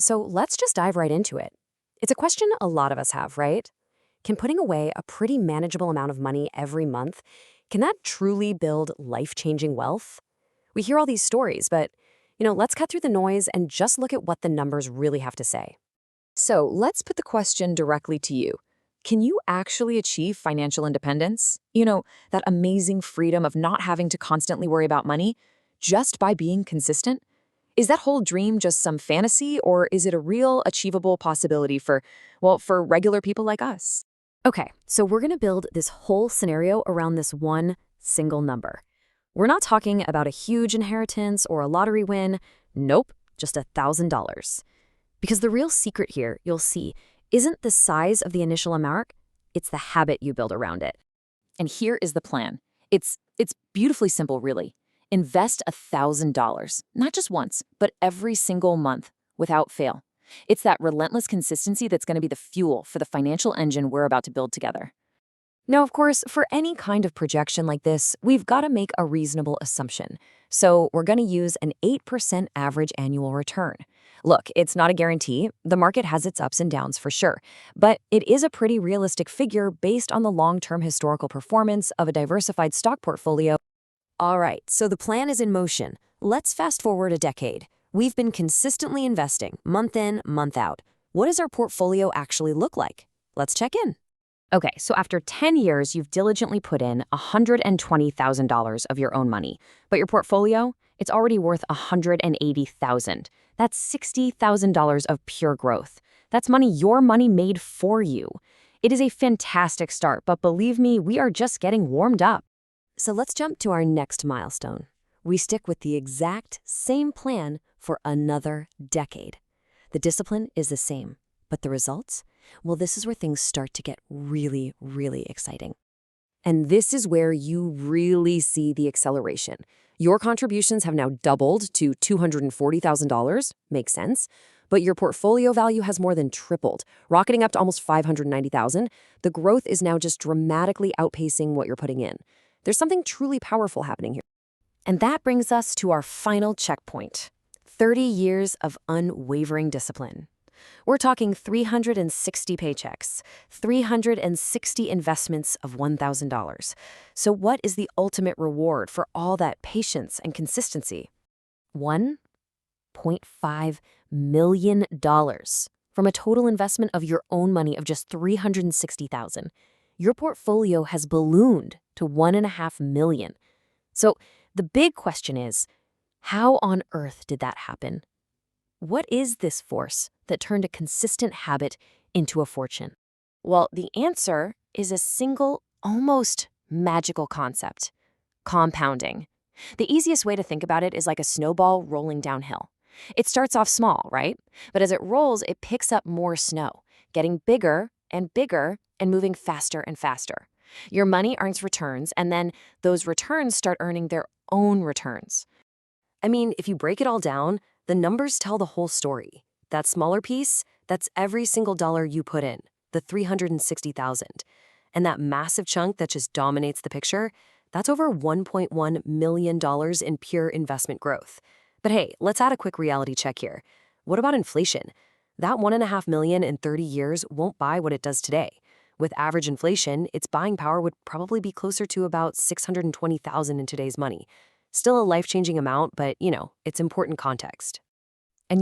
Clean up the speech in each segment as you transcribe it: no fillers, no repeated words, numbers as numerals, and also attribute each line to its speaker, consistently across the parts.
Speaker 1: So let's just dive right into it. It's a question a lot of us have, right? Can putting away a pretty manageable amount of money every month, can that truly build life-changing wealth? We hear all these stories, but, let's cut through the noise and just look at what the numbers really have to say.
Speaker 2: So let's put the question directly to you. Can you actually achieve financial independence? That amazing freedom of not having to constantly worry about money just by being consistent? Is that whole dream just some fantasy, or is it a real achievable possibility for regular people like us?
Speaker 1: Okay, so we're going to build this whole scenario around this one single number. We're not talking about a huge inheritance or a lottery win. Nope, just $1,000. Because the real secret here, you'll see, isn't the size of the initial amount, it's the habit you build around it.
Speaker 2: And here is the plan. It's beautifully simple, really. Invest $1,000, not just once, but every single month, without fail. It's that relentless consistency that's going to be the fuel for the financial engine we're about to build together.
Speaker 1: Now, of course, for any kind of projection like this, we've got to make a reasonable assumption. So we're going to use an 8% average annual return. Look, it's not a guarantee. The market has its ups and downs for sure. But it is a pretty realistic figure based on the long-term historical performance of a diversified stock portfolio. All right, so the plan is in motion. Let's fast forward a decade. We've been consistently investing, month in, month out. What does our portfolio actually look like? Let's check in. Okay, so after 10 years, you've diligently put in $120,000 of your own money. But your portfolio, it's already worth $180,000. That's $60,000 of pure growth. That's money your money made for you. It is a fantastic start, but believe me, we are just getting warmed up. So let's jump to our next milestone. We stick with the exact same plan for another decade. The discipline is the same, but the results? Well, this is where things start to get really, really exciting. And this is where you really see the acceleration. Your contributions have now doubled to $240,000, makes sense, but your portfolio value has more than tripled, rocketing up to almost $590,000. The growth is now just dramatically outpacing what you're putting in. There's something truly powerful happening here. And that brings us to our final checkpoint, 30 years of unwavering discipline. We're talking 360 paychecks, 360 investments of $1,000. So what is the ultimate reward for all that patience and consistency? $1.5 million from a total investment of your own money of just $360,000. Your portfolio has ballooned to $1.5 million. So the big question is, how on earth did that happen? What is this force that turned a consistent habit into a fortune? Well, the answer is a single, almost magical concept: compounding. The easiest way to think about it is like a snowball rolling downhill. It starts off small, right? But as it rolls, it picks up more snow, getting bigger and bigger and moving faster and faster. Your money earns returns, and then those returns start earning their own returns. I mean, if you break it all down, the numbers tell the whole story. That smaller piece, that's every single dollar you put in, the $360,000. And that massive chunk that just dominates the picture, that's over $1.1 million in pure investment growth. But hey, let's add a quick reality check here. What about inflation? That $1.5 million in 30 years won't buy what it does today. With average inflation, its buying power would probably be closer to about $620,000 in today's money. Still a life-changing amount, but, it's important context. And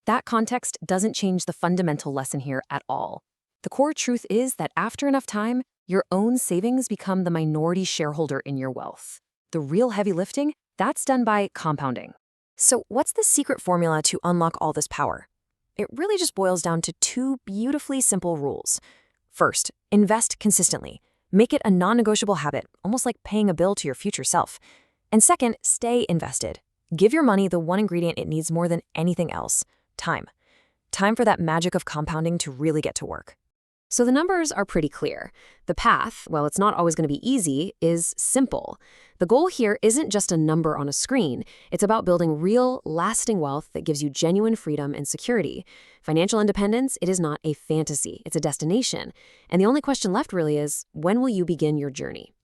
Speaker 1: that context doesn't change the fundamental lesson here at all. The core truth is that after enough time, your own savings become the minority shareholder in your wealth. The real heavy lifting, that's done by compounding. So what's the secret formula to unlock all this power? It really just boils down to two beautifully simple rules. First, invest consistently. Make it a non-negotiable habit, almost like paying a bill to your future self. And second, stay invested. Give your money the one ingredient it needs more than anything else: time. Time for that magic of compounding to really get to work. So the numbers are pretty clear. The path, well, it's not always going to be easy, is simple. The goal here isn't just a number on a screen. It's about building real, lasting wealth that gives you genuine freedom and security. Financial independence, it is not a fantasy. It's a destination. And the only question left really is, when will you begin your journey?